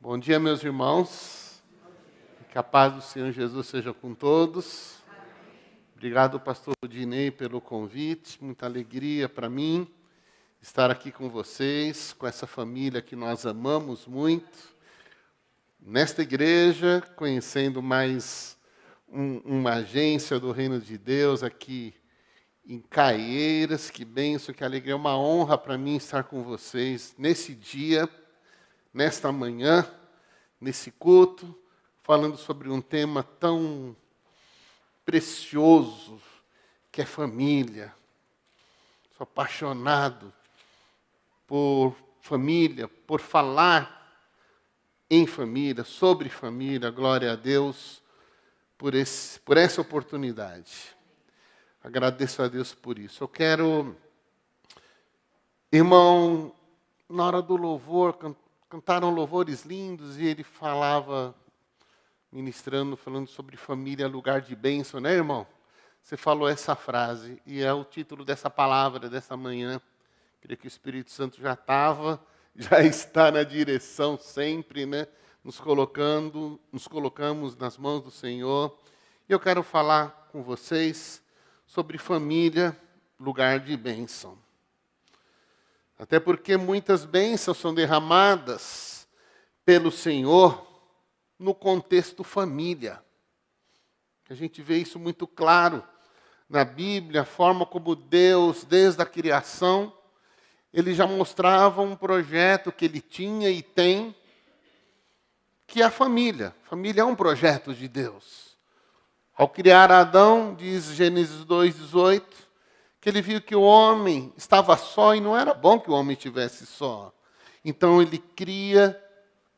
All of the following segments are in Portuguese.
Bom dia, meus irmãos. Que a paz do Senhor Jesus seja com todos. Obrigado, pastor Dinei, pelo convite. Muita alegria para mim estar aqui com vocês, com essa família que nós amamos muito. Nesta igreja, conhecendo mais uma agência do Reino de Deus aqui em Caieiras. Que bênção, que alegria. É uma honra para mim estar com vocês nesse dia, nesta manhã, nesse culto, falando sobre um tema tão precioso, que é família. Sou apaixonado por família, por falar em família, sobre família. Glória a Deus por essa oportunidade. Agradeço a Deus por isso. Eu quero, irmão, na hora do louvor, cantaram louvores lindos e ele falava, ministrando, falando sobre família, lugar de bênção, né, irmão? Você falou essa frase e é o título dessa palavra, dessa manhã. Creio que o Espírito Santo já está na direção sempre, né? Nos colocamos nas mãos do Senhor. E eu quero falar com vocês sobre família, lugar de bênção. Até porque muitas bênçãos são derramadas pelo Senhor no contexto família. A gente vê isso muito claro na Bíblia, a forma como Deus, desde a criação, ele já mostrava um projeto que ele tinha e tem, que é a família. A família é um projeto de Deus. Ao criar Adão, diz Gênesis 2:18, que ele viu que o homem estava só e não era bom que o homem estivesse só. Então ele cria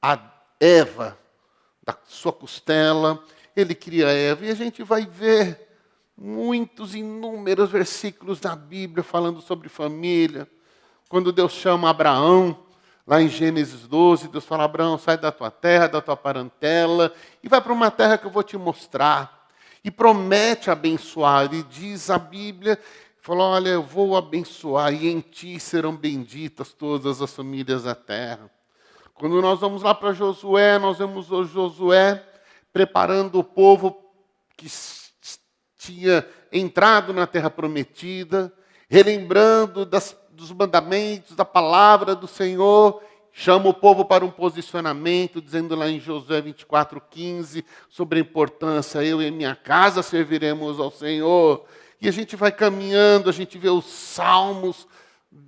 a Eva, da sua costela, ele cria a Eva. E a gente vai ver inúmeros versículos da Bíblia falando sobre família. Quando Deus chama Abraão, lá em Gênesis 12, Deus fala: Abraão, sai da tua terra, da tua parentela, e vai para uma terra que eu vou te mostrar. E promete abençoar. E diz a Bíblia, falou: olha, eu vou abençoar, e em ti serão benditas todas as famílias da terra. Quando nós vamos lá para Josué, nós vemos o Josué preparando o povo que tinha entrado na terra prometida, relembrando dos mandamentos, da palavra do Senhor, chama o povo para um posicionamento, dizendo lá em Josué 24:15, sobre a importância: eu e minha casa serviremos ao Senhor. E a gente vai caminhando, a gente vê os salmos,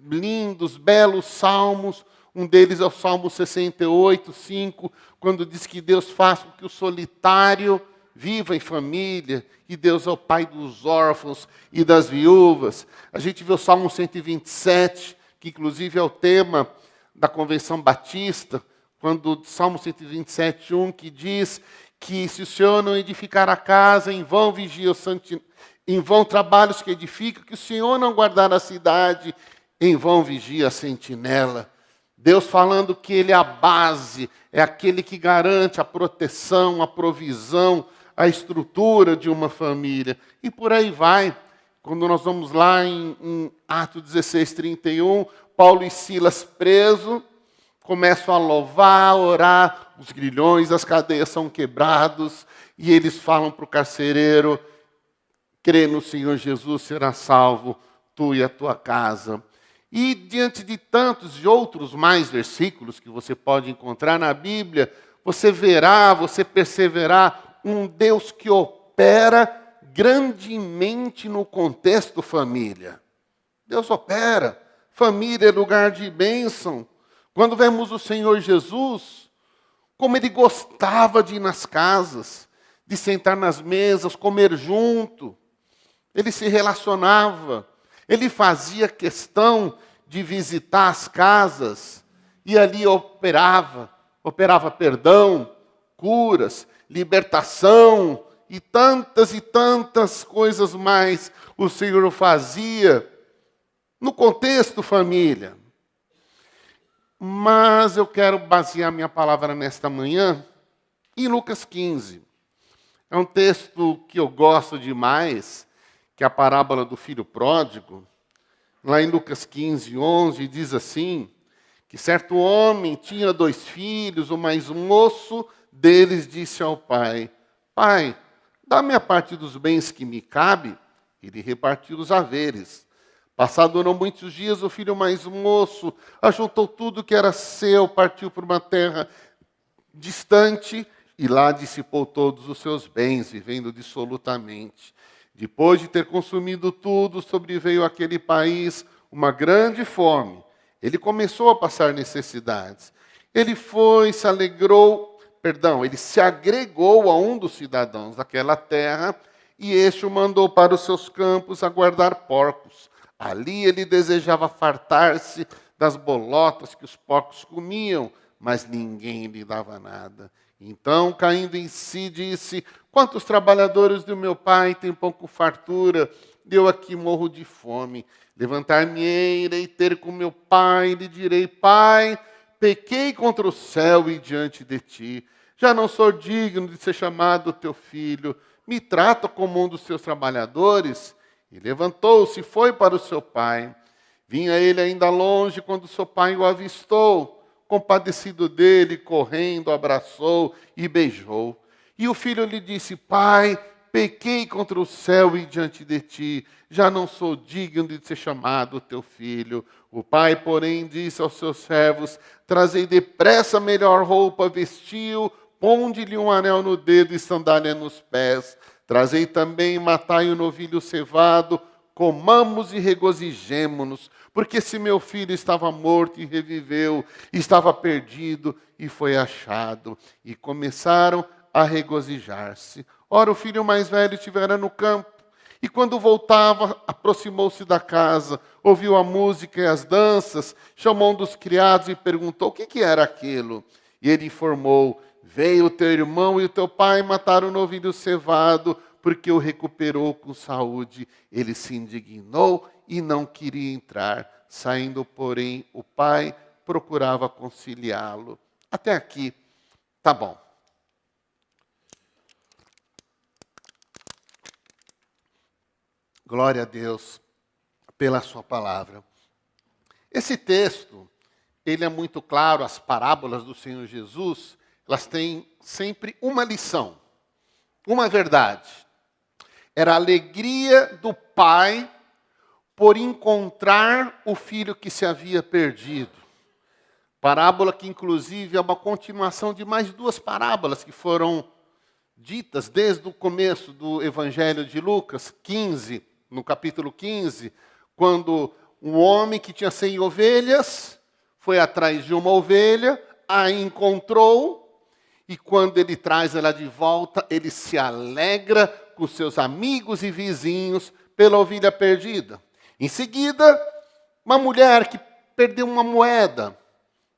lindos, belos salmos. Um deles é o Salmo 68:5, quando diz que Deus faz com que o solitário viva em família, e Deus é o pai dos órfãos e das viúvas. A gente vê o Salmo 127, que inclusive é o tema da Convenção Batista, quando o Salmo 127:1, que diz que se o Senhor não edificar a casa, em vão vigia o sentinela, em vão trabalha os que edificam, que o Senhor não guardar a cidade, em vão vigia a sentinela. Deus falando que Ele é a base, é aquele que garante a proteção, a provisão, a estrutura de uma família. E por aí vai. Quando nós vamos lá em Atos 16:31, Paulo e Silas presos, começam a louvar, a orar, os grilhões, as cadeias são quebrados, e eles falam para o carcereiro: crê no Senhor Jesus, será salvo, tu e a tua casa. E diante de tantos e outros mais versículos que você pode encontrar na Bíblia, você verá, você perceberá um Deus que opera grandemente no contexto família. Deus opera. Família é lugar de bênção. Quando vemos o Senhor Jesus, como Ele gostava de ir nas casas, de sentar nas mesas, comer junto. Ele se relacionava. Ele fazia questão de visitar as casas e ali operava perdão, curas, libertação e tantas coisas mais o Senhor fazia no contexto família. Mas eu quero basear minha palavra nesta manhã em Lucas 15. É um texto que eu gosto demais, que é a parábola do filho pródigo. Lá em Lucas 15:11, diz assim, que certo homem tinha 2 filhos, o mais moço deles disse ao pai: Pai, dá-me a parte dos bens que me cabe. Ele repartiu os haveres. Passado não muitos dias, o filho mais moço ajuntou tudo que era seu, partiu para uma terra distante e lá dissipou todos os seus bens, vivendo dissolutamente. Depois de ter consumido tudo, sobreveio àquele país uma grande fome. Ele começou a passar necessidades. Ele se agregou a um dos cidadãos daquela terra e este o mandou para os seus campos a guardar porcos. Ali ele desejava fartar-se das bolotas que os porcos comiam, mas ninguém lhe dava nada. Então, caindo em si, disse: Quantos trabalhadores do meu pai têm pão com fartura? Eu aqui morro de fome. Levantar-me-ei, irei ter com meu pai, e lhe direi: Pai, pequei contra o céu e diante de ti. Já não sou digno de ser chamado teu filho. Me trata como um dos teus trabalhadores. E levantou-se e foi para o seu pai. Vinha ele ainda longe quando seu pai o avistou. Compadecido dele, correndo, abraçou e beijou. E o filho lhe disse: Pai, pequei contra o céu e diante de ti. Já não sou digno de ser chamado teu filho. O pai, porém, disse aos seus servos: Trazei depressa a melhor roupa, vestiu, ponde-lhe um anel no dedo e sandália nos pés. Trazei também, matai o novilho cevado, comamos e regozijemo-nos, porque se meu filho estava morto e reviveu, estava perdido e foi achado. E começaram a regozijar-se. Ora, o filho mais velho estivera no campo, e quando voltava, aproximou-se da casa, ouviu a música e as danças, chamou um dos criados e perguntou: o que era aquilo? E ele informou: Veio o teu irmão e o teu pai matar o novilho cevado, porque o recuperou com saúde. Ele se indignou e não queria entrar. Saindo, porém, o pai procurava conciliá-lo. Até aqui, tá bom. Glória a Deus pela sua palavra. Esse texto, ele é muito claro, as parábolas do Senhor Jesus, elas têm sempre uma lição, uma verdade. Era a alegria do pai por encontrar o filho que se havia perdido. Parábola que, inclusive, é uma continuação de mais 2 parábolas que foram ditas desde o começo do Evangelho de Lucas 15, no capítulo 15, quando um homem que tinha 100 ovelhas foi atrás de uma ovelha, a encontrou, e quando ele traz ela de volta, ele se alegra com seus amigos e vizinhos pela ovelha perdida. Em seguida, uma mulher que perdeu uma moeda.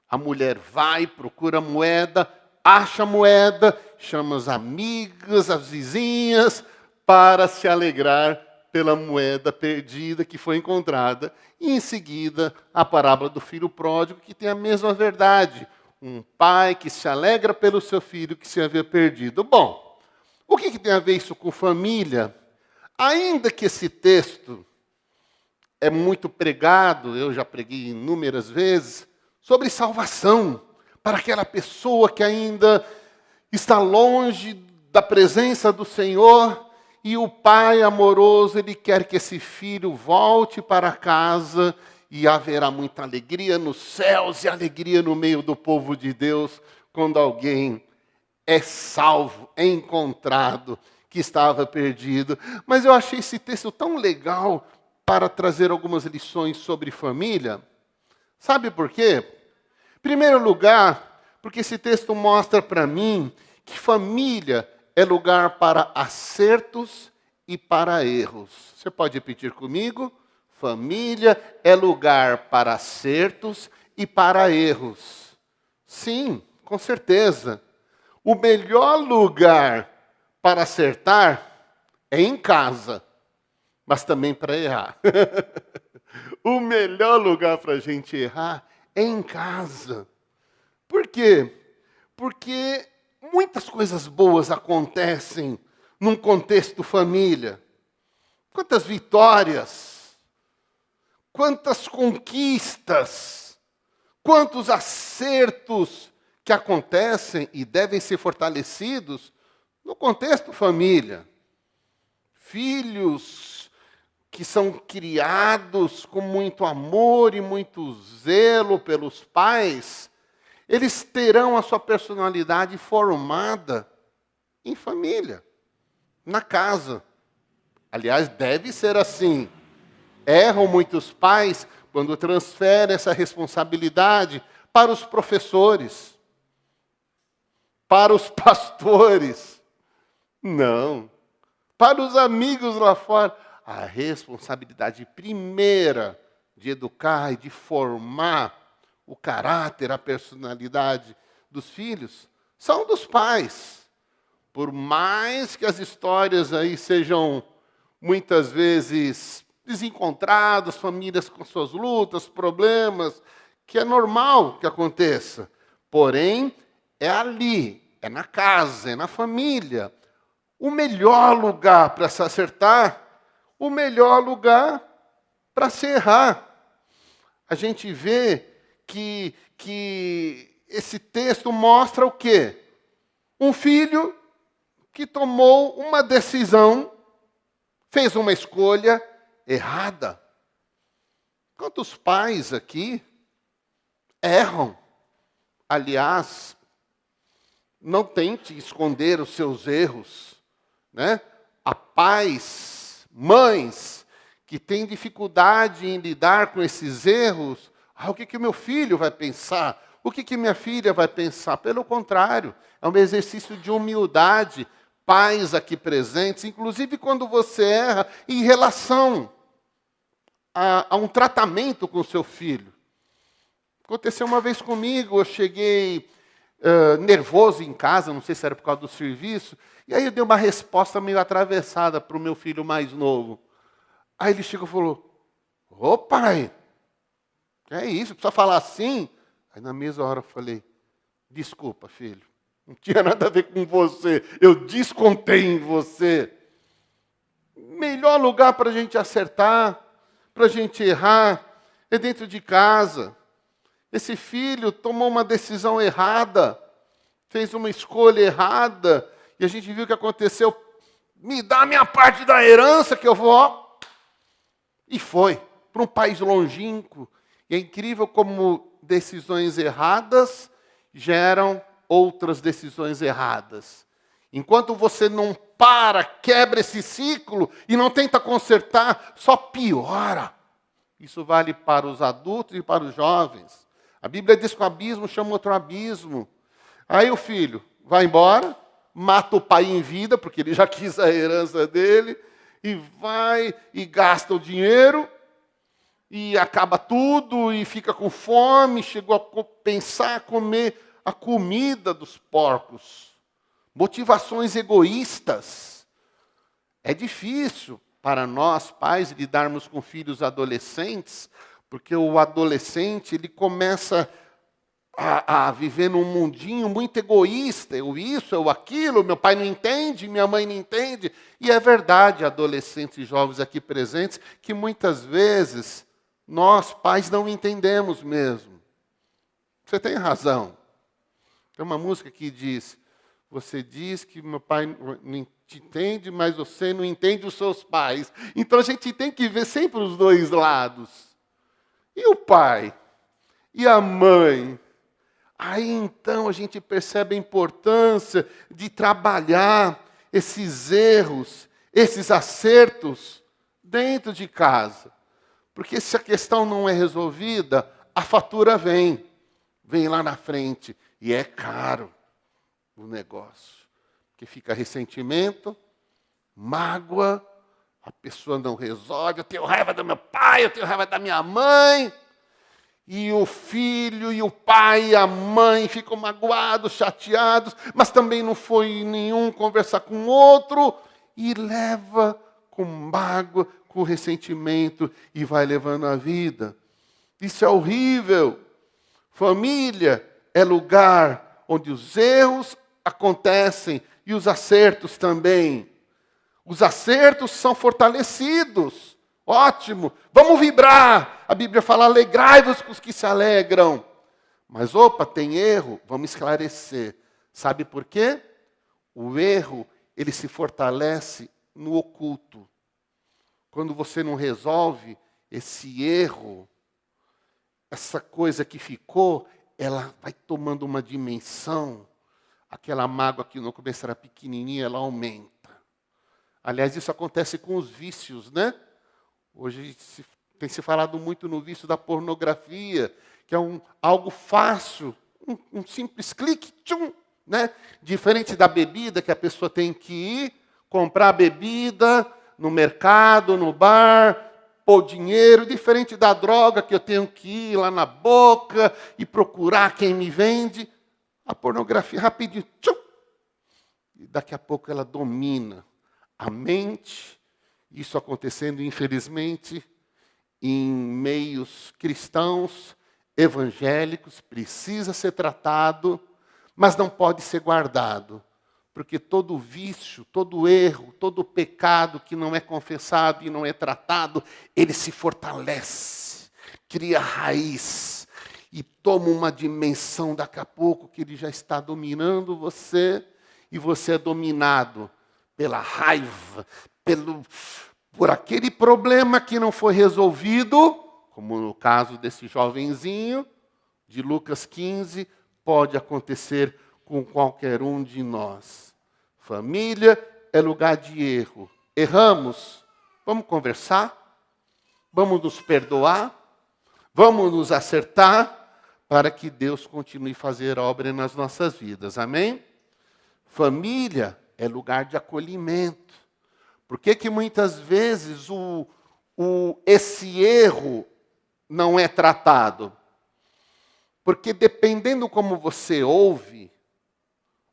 A mulher vai, procura a moeda, acha a moeda, chama as amigas, as vizinhas, para se alegrar pela moeda perdida que foi encontrada. E em seguida, a parábola do filho pródigo, que tem a mesma verdade. Um pai que se alegra pelo seu filho que se havia perdido. Bom, o que tem a ver isso com família? Ainda que esse texto é muito pregado, eu já preguei inúmeras vezes, sobre salvação, para aquela pessoa que ainda está longe da presença do Senhor, e o pai amoroso, ele quer que esse filho volte para casa, e haverá muita alegria nos céus e alegria no meio do povo de Deus, quando alguém é salvo, é encontrado, que estava perdido. Mas eu achei esse texto tão legal para trazer algumas lições sobre família. Sabe por quê? Em primeiro lugar, porque esse texto mostra para mim que família é lugar para acertos e para erros. Você pode repetir comigo? Família é lugar para acertos e para erros. Sim, com certeza. O melhor lugar para acertar é em casa, mas também para errar. O melhor lugar para a gente errar é em casa. Por quê? Porque muitas coisas boas acontecem num contexto família. Quantas vitórias, quantas conquistas, Quantos acertos que acontecem e devem ser fortalecidos no contexto família. Filhos que são criados com muito amor e muito zelo pelos pais, eles terão a sua personalidade formada em família, na casa. Aliás, deve ser assim. Erram muitos pais quando transferem essa responsabilidade para os professores, para os pastores. Não. Para os amigos lá fora. A responsabilidade primeira de educar e de formar o caráter, a personalidade dos filhos, são dos pais. Por mais que as histórias aí sejam muitas vezes desencontradas, famílias com suas lutas, problemas, que é normal que aconteça. Porém, é ali, é na casa, é na família. O melhor lugar para se acertar, o melhor lugar para se errar. A gente vê que esse texto mostra o quê? Um filho que tomou uma decisão, fez uma escolha errada. Quantos pais aqui erram? Aliás, não tente esconder os seus erros, né? Há pais, mães, que têm dificuldade em lidar com esses erros. O que meu filho vai pensar? O que minha filha vai pensar? Pelo contrário, é um exercício de humildade. Pais aqui presentes, inclusive quando você erra em relação a um tratamento com o seu filho. Aconteceu uma vez comigo, eu cheguei nervoso em casa, não sei se era por causa do serviço, e aí eu dei uma resposta meio atravessada para o meu filho mais novo. Aí ele chegou e falou, ô pai, que é isso, precisa falar assim? Aí na mesma hora eu falei, desculpa filho, não tinha nada a ver com você, eu descontei em você. Melhor lugar para a gente acertar, para a gente errar, é dentro de casa. Esse filho tomou uma decisão errada, fez uma escolha errada, e a gente viu o que aconteceu. Me dá a minha parte da herança que eu vou. E foi para um país longínquo. E é incrível como decisões erradas geram outras decisões erradas. Enquanto você não para, quebra esse ciclo e não tenta consertar, só piora. Isso vale para os adultos e para os jovens. A Bíblia diz que o abismo chama outro abismo. Aí o filho vai embora, mata o pai em vida, porque ele já quis a herança dele, e vai e gasta o dinheiro, e acaba tudo, e fica com fome, chegou a pensar a comer a comida dos porcos. Motivações egoístas. É difícil para nós, pais, lidarmos com filhos adolescentes, porque o adolescente ele começa a viver num mundinho muito egoísta. Eu isso, eu aquilo, meu pai não entende, minha mãe não entende. E é verdade, adolescentes e jovens aqui presentes, que muitas vezes nós, pais, não entendemos mesmo. Você tem razão. Tem uma música que diz, você diz que meu pai não te entende, mas você não entende os seus pais. Então a gente tem que ver sempre os dois lados. E o pai? E a mãe? Aí então a gente percebe a importância de trabalhar esses erros, esses acertos dentro de casa. Porque se a questão não é resolvida, a fatura vem lá na frente. E é caro o negócio. Porque fica ressentimento, mágoa, a pessoa não resolve, eu tenho raiva do meu pai, eu tenho raiva da minha mãe. E o filho, e o pai, e a mãe ficam magoados, chateados, mas também não foi nenhum conversar com o outro, e leva com mágoa, com ressentimento, e vai levando a vida. Isso é horrível. Família é lugar onde os erros acontecem e os acertos também. Os acertos são fortalecidos. Ótimo, vamos vibrar. A Bíblia fala, alegrai-vos com os que se alegram. Mas, opa, tem erro? Vamos esclarecer. Sabe por quê? O erro, ele se fortalece no oculto. Quando você não resolve esse erro, essa coisa que ficou, ela vai tomando uma dimensão. Aquela mágoa que no começo era pequenininha, ela aumenta. Aliás, isso acontece com os vícios, né? Hoje tem se falado muito no vício da pornografia, que é algo fácil, um simples clique, tchum, né? Diferente da bebida, que a pessoa tem que ir, comprar a bebida no mercado, no bar, pôr dinheiro, diferente da droga, que eu tenho que ir lá na boca e procurar quem me vende. A pornografia, rapidinho, tchum, e daqui a pouco ela domina a mente. Isso acontecendo, infelizmente, em meios cristãos, evangélicos, precisa ser tratado, mas não pode ser guardado. Porque todo vício, todo erro, todo pecado que não é confessado e não é tratado, ele se fortalece, cria raiz e toma uma dimensão daqui a pouco que ele já está dominando você e você é dominado pela raiva, por aquele problema que não foi resolvido, como no caso desse jovenzinho de Lucas 15, pode acontecer com qualquer um de nós. Família é lugar de erro. Erramos, vamos conversar, vamos nos perdoar, vamos nos acertar, para que Deus continue a fazer obra nas nossas vidas. Amém? Família é lugar de acolhimento. Por que muitas vezes esse erro não é tratado? Porque dependendo como você ouve,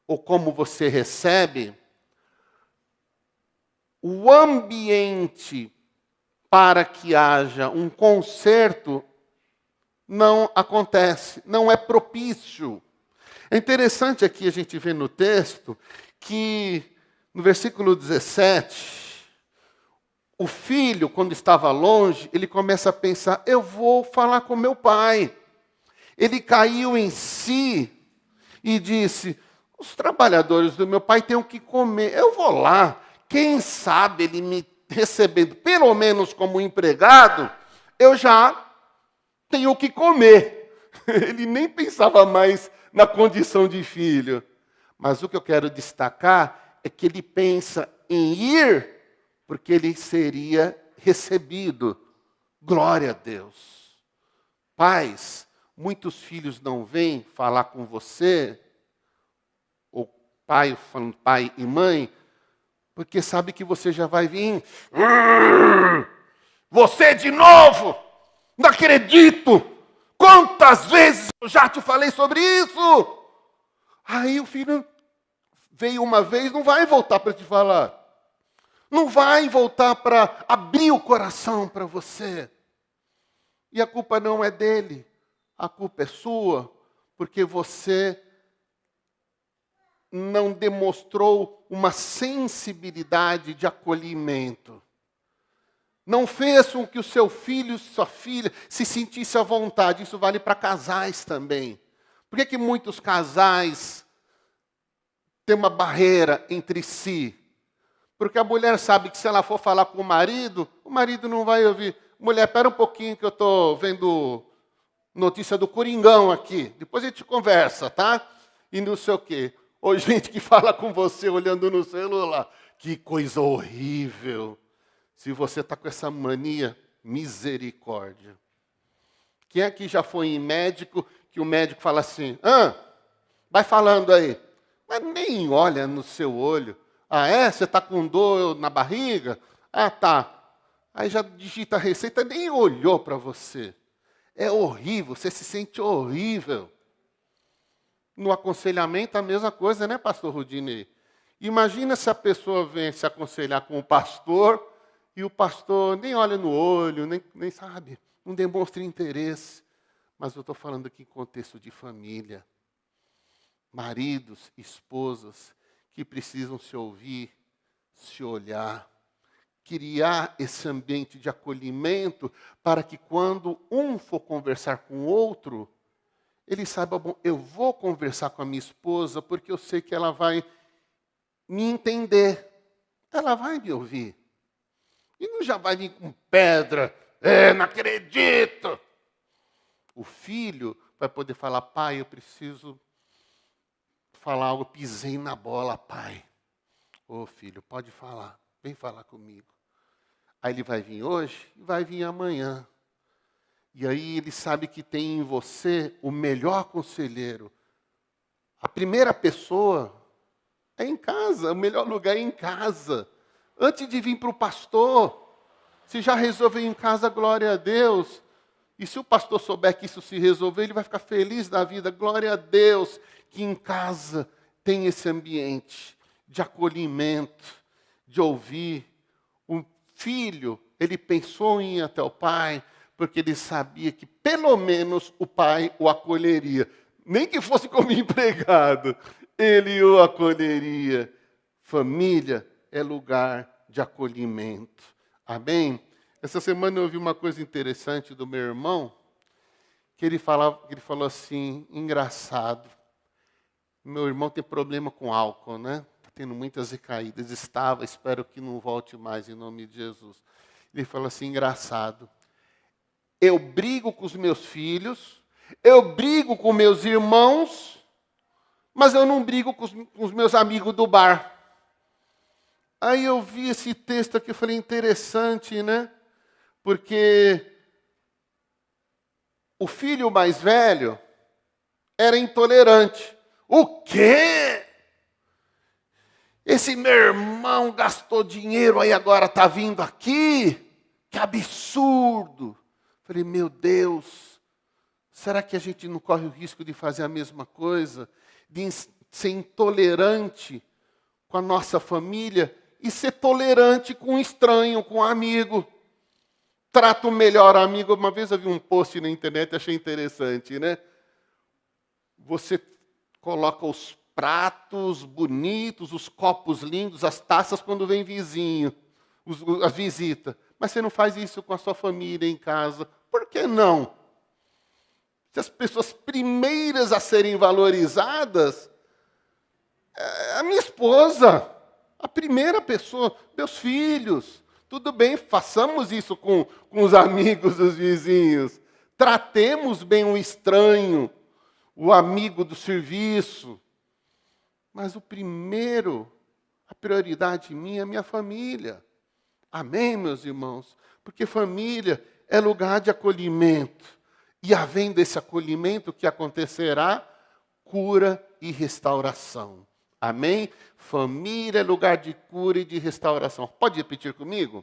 ou como você recebe, o ambiente para que haja um conserto não acontece, não é propício. É interessante aqui a gente ver no texto que, no versículo 17, o filho, quando estava longe, ele começa a pensar, eu vou falar com meu pai. Ele caiu em si e disse, os trabalhadores do meu pai têm o que comer, eu vou lá. Quem sabe ele me recebendo, pelo menos como empregado, eu já tenho o que comer. Ele nem pensava mais na condição de filho. Mas o que eu quero destacar é que ele pensa em ir, porque ele seria recebido. Glória a Deus. Pais, muitos filhos não vêm falar com você, ou pai falando pai e mãe, porque sabe que você já vai vir. Você de novo! Não acredito! Quantas vezes eu já te falei sobre isso? Aí o filho veio uma vez, não vai voltar para te falar. Não vai voltar para abrir o coração para você. E a culpa não é dele, a culpa é sua, porque você não demonstrou uma sensibilidade de acolhimento. Não fez com que o seu filho, sua filha, se sentisse à vontade. Isso vale para casais também. Por que muitos casais têm uma barreira entre si? Porque a mulher sabe que se ela for falar com o marido não vai ouvir. Mulher, espera um pouquinho que eu estou vendo notícia do Coringão aqui. Depois a gente conversa, tá? E não sei o quê. Ou gente que fala com você olhando no celular. Que coisa horrível. Se você está com essa mania, misericórdia. Quem aqui já foi em médico, que o médico fala assim, vai falando aí. Mas nem olha no seu olho. Ah, é? Você está com dor na barriga? Ah, tá. Aí já digita a receita, nem olhou para você. É horrível, você se sente horrível. No aconselhamento, a mesma coisa, né, pastor Rudinei? Imagina se a pessoa vem se aconselhar com o pastor, e o pastor nem olha no olho, nem sabe, não demonstra interesse. Mas eu estou falando aqui em contexto de família. Maridos, esposas, que precisam se ouvir, se olhar. Criar esse ambiente de acolhimento para que quando um for conversar com o outro, ele saiba, bom, eu vou conversar com a minha esposa porque eu sei que ela vai me entender. Ela vai me ouvir. E não já vai vir com pedra. Não acredito. O filho vai poder falar, pai, eu preciso falar algo, eu pisei na bola, pai. Ô filho, pode falar, vem falar comigo. Aí ele vai vir hoje e vai vir amanhã. E aí ele sabe que tem em você o melhor conselheiro. A primeira pessoa é em casa, o melhor lugar é em casa. Antes de vir para o pastor, se já resolveu em casa, glória a Deus. E se o pastor souber que isso se resolver, ele vai ficar feliz da vida. Glória a Deus que em casa tem esse ambiente de acolhimento, de ouvir. O filho, ele pensou em ir até o pai, porque ele sabia que pelo menos o pai o acolheria. Nem que fosse como empregado, ele o acolheria. Família é lugar de acolhimento. Amém? Essa semana eu ouvi uma coisa interessante do meu irmão, que ele falou assim, engraçado. Meu irmão tem problema com álcool, né? Está tendo muitas recaídas. Espero que não volte mais, em nome de Jesus. Ele falou assim, engraçado. Eu brigo com os meus filhos, eu brigo com meus irmãos, mas eu não brigo com os meus amigos do bar. Aí eu vi esse texto aqui e falei, interessante, né? Porque o filho mais velho era intolerante. O quê? Esse meu irmão gastou dinheiro, aí agora está vindo aqui? Que absurdo! Falei, meu Deus, será que a gente não corre o risco de fazer a mesma coisa? De ser intolerante com a nossa família e ser tolerante com um estranho, com um amigo. Trata o melhor amigo. Uma vez eu vi um post na internet, achei interessante, né? Você coloca os pratos bonitos, os copos lindos, as taças quando vem vizinho, a visita. Mas você não faz isso com a sua família em casa. Por que não? Se as pessoas primeiras a serem valorizadas, a minha esposa, a primeira pessoa, meus filhos. Tudo bem, façamos isso com os amigos dos vizinhos. Tratemos bem o estranho, o amigo do serviço. Mas o primeiro, a prioridade minha é a minha família. Amém, meus irmãos? Porque família é lugar de acolhimento. E havendo esse acolhimento, o que acontecerá? Cura e restauração. Amém? Família é lugar de cura e de restauração. Pode repetir comigo?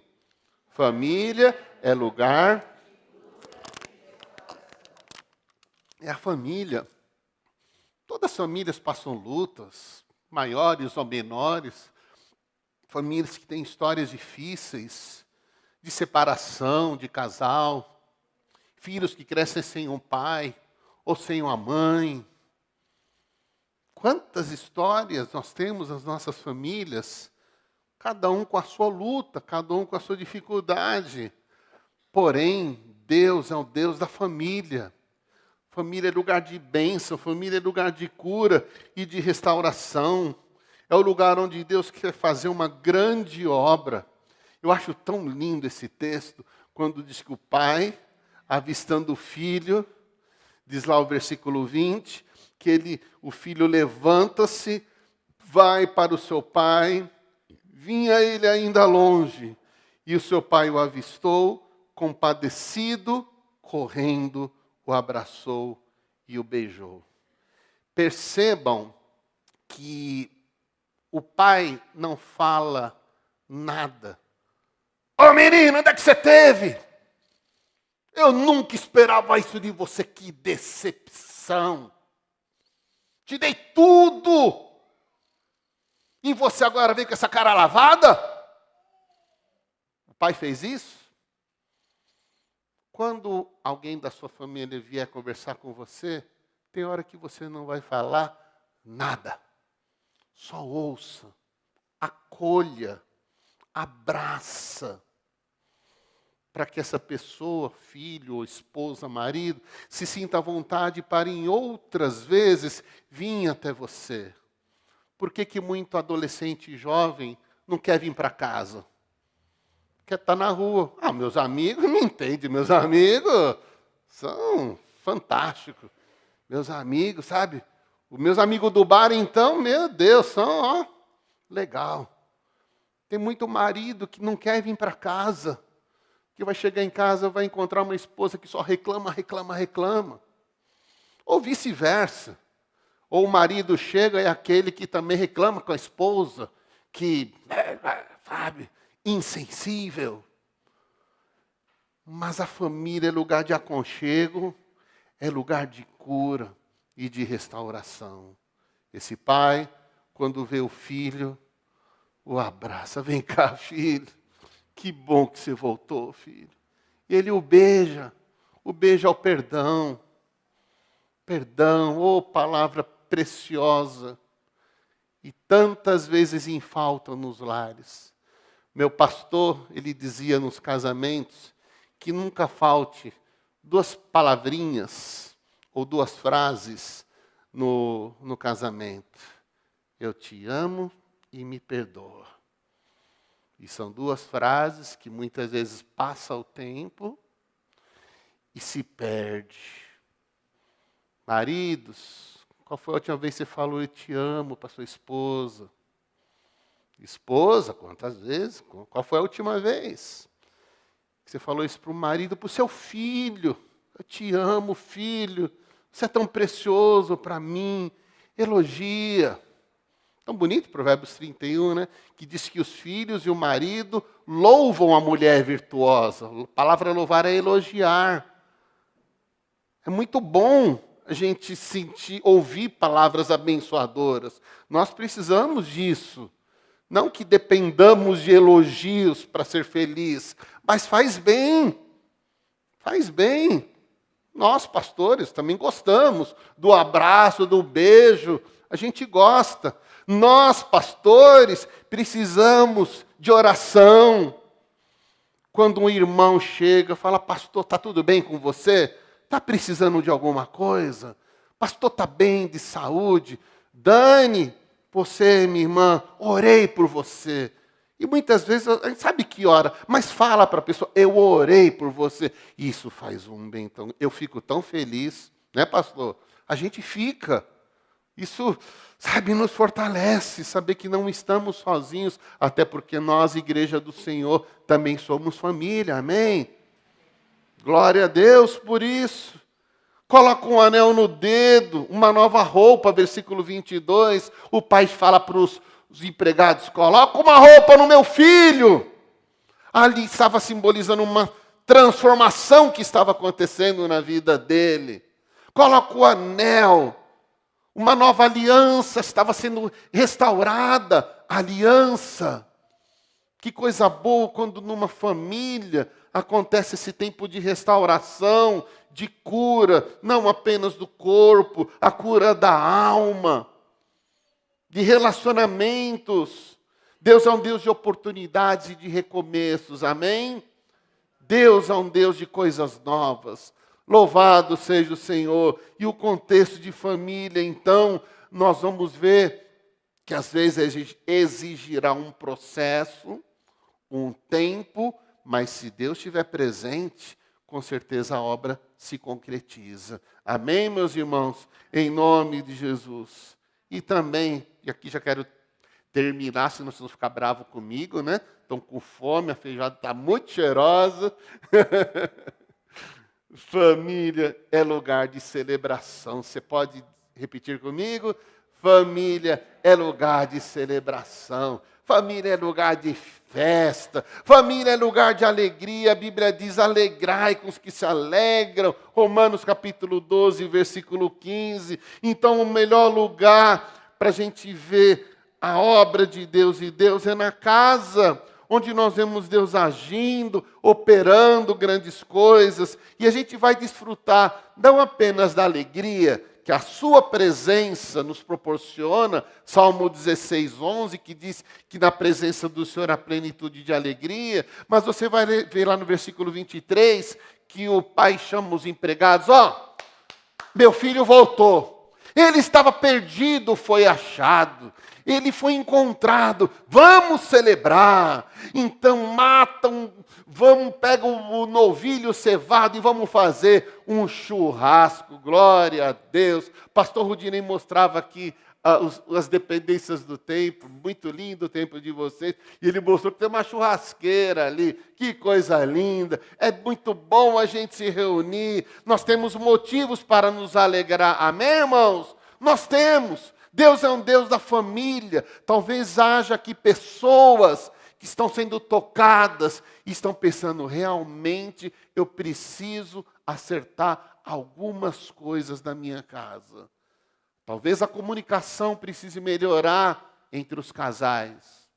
Família é lugar... É a família. Todas as famílias passam lutas, maiores ou menores. Famílias que têm histórias difíceis, de separação, de casal. Filhos que crescem sem um pai ou sem uma mãe. Quantas histórias nós temos nas nossas famílias, cada um com a sua luta, cada um com a sua dificuldade. Porém, Deus é o Deus da família. Família é lugar de bênção, família é lugar de cura e de restauração. É o lugar onde Deus quer fazer uma grande obra. Eu acho tão lindo esse texto, quando diz que o pai, avistando o filho, diz lá o versículo 20, que o filho levanta-se, vai para o seu pai, vinha ele ainda longe, e o seu pai o avistou, compadecido, correndo, o abraçou e o beijou. Percebam que o pai não fala nada. Ô menino, onde é que você esteve? Eu nunca esperava isso de você, que decepção. Te dei tudo. E você agora vem com essa cara lavada? O pai fez isso? Quando alguém da sua família vier conversar com você, tem hora que você não vai falar nada. Só ouça, acolha, abraça. para que essa pessoa, filho, esposa, marido, se sinta à vontade para em outras vezes vir até você. Por que muito adolescente e jovem não quer vir para casa? Quer estar na rua. Ah, meus amigos me entendem, meus amigos são fantásticos. Meus amigos, sabe? Os meus amigos do bar, então, meu Deus, são, ó, legal. Tem muito marido que não quer vir para casa, que vai chegar em casa, vai encontrar uma esposa que só reclama, reclama, reclama. Ou vice-versa. Ou o marido chega e é aquele que também reclama com a esposa, que, sabe, insensível. Mas a família é lugar de aconchego, é lugar de cura e de restauração. Esse pai, quando vê o filho, o abraça. Vem cá, filho. Que bom que você voltou, filho. Ele o beija ao perdão. Perdão, oh, palavra preciosa. E tantas vezes em falta nos lares. Meu pastor, ele dizia nos casamentos que nunca falte 2 palavrinhas ou 2 frases no casamento. Eu te amo e me perdoa. E são 2 frases que muitas vezes passa o tempo e se perde. Maridos, qual foi a última vez que você falou eu te amo para sua esposa? Esposa, quantas vezes? Qual foi a última vez que você falou isso para o marido, para o seu filho? Eu te amo, filho. Você é tão precioso para mim. Elogia. Tão bonito Provérbios 31, né? Que diz que os filhos e o marido louvam a mulher virtuosa. A palavra louvar é elogiar. É muito bom a gente ouvir palavras abençoadoras. Nós precisamos disso. Não que dependamos de elogios para ser feliz, mas faz bem. Faz bem. Nós, pastores, também gostamos do abraço, do beijo. A gente gosta. Nós, pastores, precisamos de oração. Quando um irmão chega, fala, pastor, está tudo bem com você? Está precisando de alguma coisa? Pastor, está bem de saúde? Dani, você, minha irmã, orei por você. E muitas vezes, a gente sabe que ora, mas fala para a pessoa, eu orei por você. Isso faz um bem tão... Eu fico tão feliz, né, pastor? A gente fica. Isso, sabe, nos fortalece, saber que não estamos sozinhos, até porque nós, Igreja do Senhor, também somos família, amém? Glória a Deus por isso. Coloca um anel no dedo, uma nova roupa, versículo 22. O pai fala para os empregados, coloca uma roupa no meu filho. Ali estava simbolizando uma transformação que estava acontecendo na vida dele. Coloca o anel. Uma nova aliança estava sendo restaurada. Aliança. Que coisa boa quando numa família acontece esse tempo de restauração, de cura, não apenas do corpo, a cura da alma, de relacionamentos. Deus é um Deus de oportunidades e de recomeços, amém? Deus é um Deus de coisas novas. Louvado seja o Senhor. E o contexto de família, então, nós vamos ver que às vezes exigirá um processo, um tempo, mas se Deus estiver presente, com certeza a obra se concretiza. Amém, meus irmãos? Em nome de Jesus. E também, e aqui já quero terminar, senão vocês vão ficar bravos comigo, né? Estão com fome, a feijoada está muito cheirosa. Família é lugar de celebração. Você pode repetir comigo? Família é lugar de celebração. Família é lugar de festa. Família é lugar de alegria. A Bíblia diz, alegrai com os que se alegram. Romanos capítulo 12, versículo 15. Então, o melhor lugar para a gente ver a obra de Deus e Deus é na casa, onde nós vemos Deus agindo, operando grandes coisas. E a gente vai desfrutar não apenas da alegria que a sua presença nos proporciona, Salmo 16, 11, que diz que na presença do Senhor há plenitude de alegria, mas você vai ver lá no versículo 23, que o pai chama os empregados, meu filho voltou, ele estava perdido, foi achado, ele foi encontrado, vamos celebrar. Então pegam o novilho cevado e vamos fazer um churrasco, glória a Deus. Pastor Rudinei mostrava aqui as dependências do templo, muito lindo o templo de vocês, e ele mostrou que tem uma churrasqueira ali, que coisa linda, é muito bom a gente se reunir, nós temos motivos para nos alegrar, amém, irmãos? Nós temos. Deus é um Deus da família. Talvez haja aqui pessoas que estão sendo tocadas e estão pensando, realmente eu preciso acertar algumas coisas na minha casa. Talvez a comunicação precise melhorar entre os casais.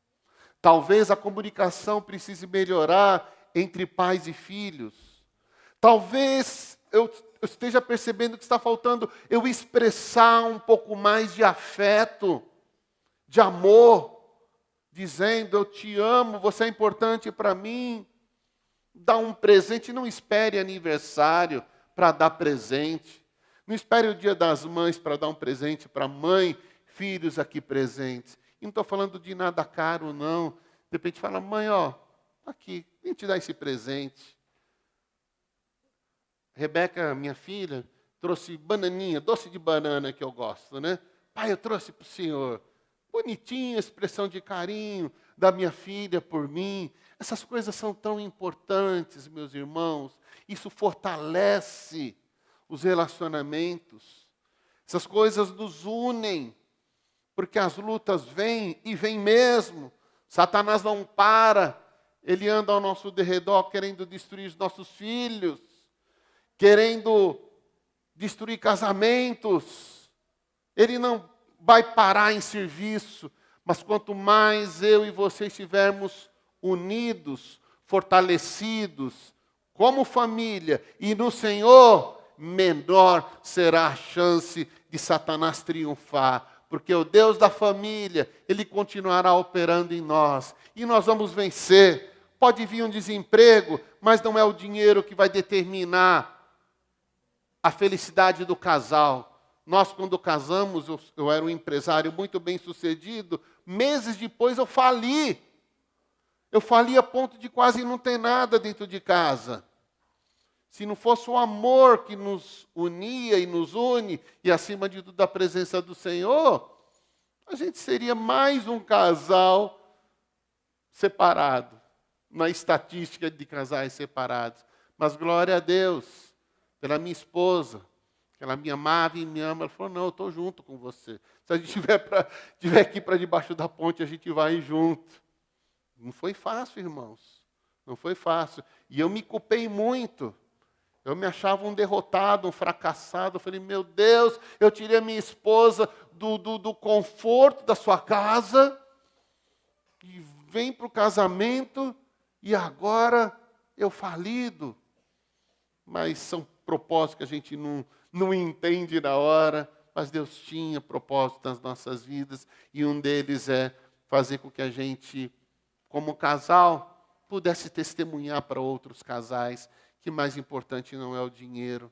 Talvez a comunicação precise melhorar entre pais e filhos. Talvez eu esteja percebendo que está faltando eu expressar um pouco mais de afeto, de amor, dizendo, eu te amo, você é importante para mim. Dá um presente, não espere aniversário para dar presente. Não espere o Dia das Mães para dar um presente para a mãe, filhos aqui presentes. E não estou falando de nada caro, não. De repente fala, mãe, aqui, vem te dar esse presente. Rebeca, minha filha, trouxe bananinha, doce de banana que eu gosto, né? Pai, eu trouxe para o senhor. Bonitinha expressão de carinho da minha filha por mim. Essas coisas são tão importantes, meus irmãos. Isso fortalece os relacionamentos. Essas coisas nos unem, porque as lutas vêm e vêm mesmo. Satanás não para, ele anda ao nosso derredor querendo destruir os nossos filhos, querendo destruir casamentos. Ele não vai parar em serviço, mas quanto mais eu e você estivermos unidos, fortalecidos, como família e no Senhor, menor será a chance de Satanás triunfar, porque o Deus da família, Ele continuará operando em nós, e nós vamos vencer. Pode vir um desemprego, mas não é o dinheiro que vai determinar a felicidade do casal. Nós, quando casamos, eu era um empresário muito bem sucedido, meses depois eu fali. Eu fali a ponto de quase não ter nada dentro de casa. Se não fosse o amor que nos unia e nos une, e acima de tudo a presença do Senhor, a gente seria mais um casal separado, na estatística de casais separados. Mas glória a Deus, pela minha esposa, que ela me amava e me ama. Ela falou, não, eu estou junto com você. Se a gente tiver aqui para debaixo da ponte, a gente vai junto. Não foi fácil, irmãos. Não foi fácil. E eu me culpei muito. Eu me achava um derrotado, um fracassado. Eu falei, meu Deus, eu tirei a minha esposa do conforto da sua casa e vem para o casamento e agora eu falido. Mas são propósitos que a gente não entende na hora, mas Deus tinha propósitos nas nossas vidas e um deles é fazer com que a gente, como casal, pudesse testemunhar para outros casais que mais importante não é o dinheiro,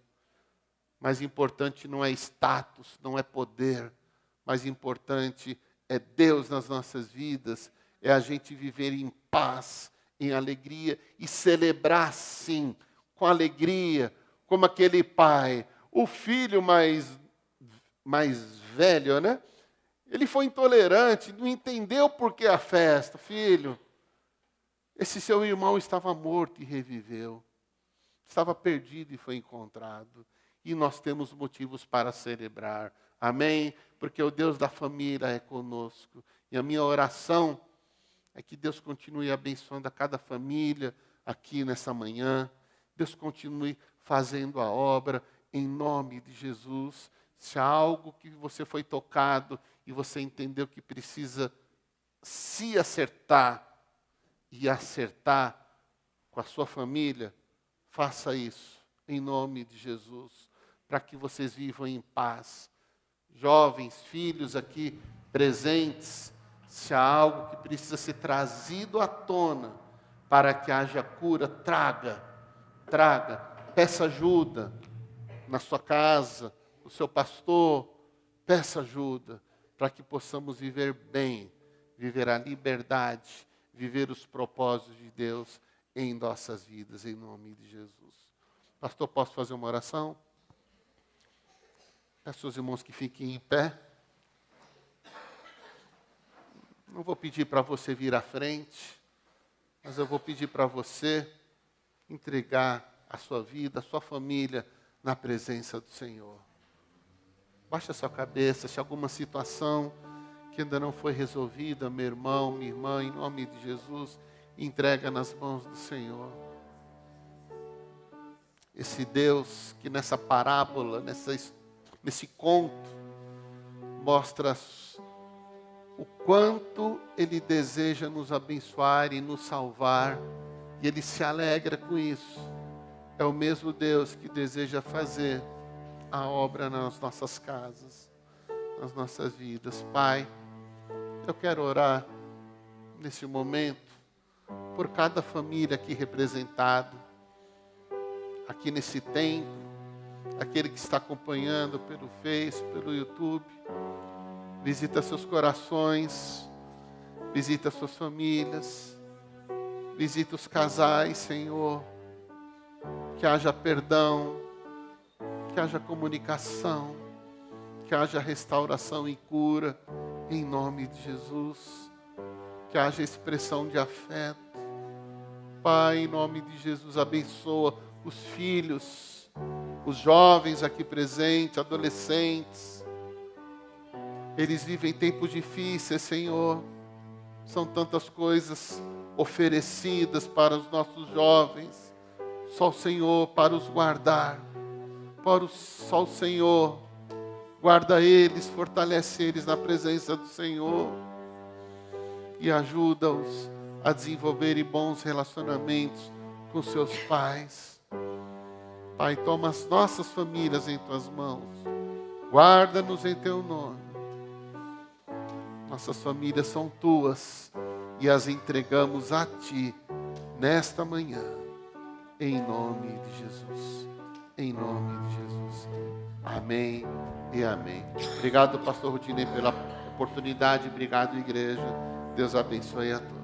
mais importante não é status, não é poder, mais importante é Deus nas nossas vidas, é a gente viver em paz, em alegria e celebrar sim, com alegria, como aquele pai, o filho mais velho, né? Ele foi intolerante, não entendeu por que a festa. Filho, esse seu irmão estava morto e reviveu. Estava perdido e foi encontrado. E nós temos motivos para celebrar. Amém? Porque o Deus da família é conosco. E a minha oração é que Deus continue abençoando a cada família aqui nessa manhã. Deus continue fazendo a obra em nome de Jesus. Se há algo que você foi tocado e você entendeu que precisa se acertar e acertar com a sua família, faça isso, em nome de Jesus. para que vocês vivam em paz. Jovens, filhos aqui presentes, se há algo que precisa ser trazido à tona para que haja cura, traga, peça ajuda na sua casa, no seu pastor, peça ajuda para que possamos viver bem, viver a liberdade, viver os propósitos de Deus em nossas vidas, em nome de Jesus. Pastor, posso fazer uma oração? Peço aos irmãos que fiquem em pé. Não vou pedir para você vir à frente, mas eu vou pedir para você entregar a sua vida, a sua família na presença do Senhor. Baixe a sua cabeça, se alguma situação que ainda não foi resolvida, meu irmão, minha irmã, em nome de Jesus, entrega nas mãos do Senhor. Esse Deus que nessa parábola, nesse conto, mostra o quanto Ele deseja nos abençoar e nos salvar, e Ele se alegra com isso. É o mesmo Deus que deseja fazer a obra nas nossas casas, nas nossas vidas. Pai, eu quero orar nesse momento por cada família aqui representada, aqui nesse templo, aquele que está acompanhando pelo Face, pelo YouTube. Visita seus corações, visita suas famílias, visita os casais, Senhor. Que haja perdão, que haja comunicação, que haja restauração e cura, em nome de Jesus. Que haja expressão de afeto. Pai, em nome de Jesus, abençoa os filhos, os jovens aqui presentes, adolescentes. Eles vivem tempos difíceis, Senhor. São tantas coisas oferecidas para os nossos jovens. Só o Senhor para os guardar. Só o Senhor guarda eles, fortalece eles na presença do Senhor. E ajuda-os a desenvolverem bons relacionamentos com seus pais. Pai, toma as nossas famílias em tuas mãos. Guarda-nos em teu nome. Nossas famílias são tuas e as entregamos a ti nesta manhã. Em nome de Jesus. Em nome de Jesus. Amém e amém. Obrigado, pastor Rudinei, pela oportunidade. Obrigado, igreja. Deus abençoe a todos.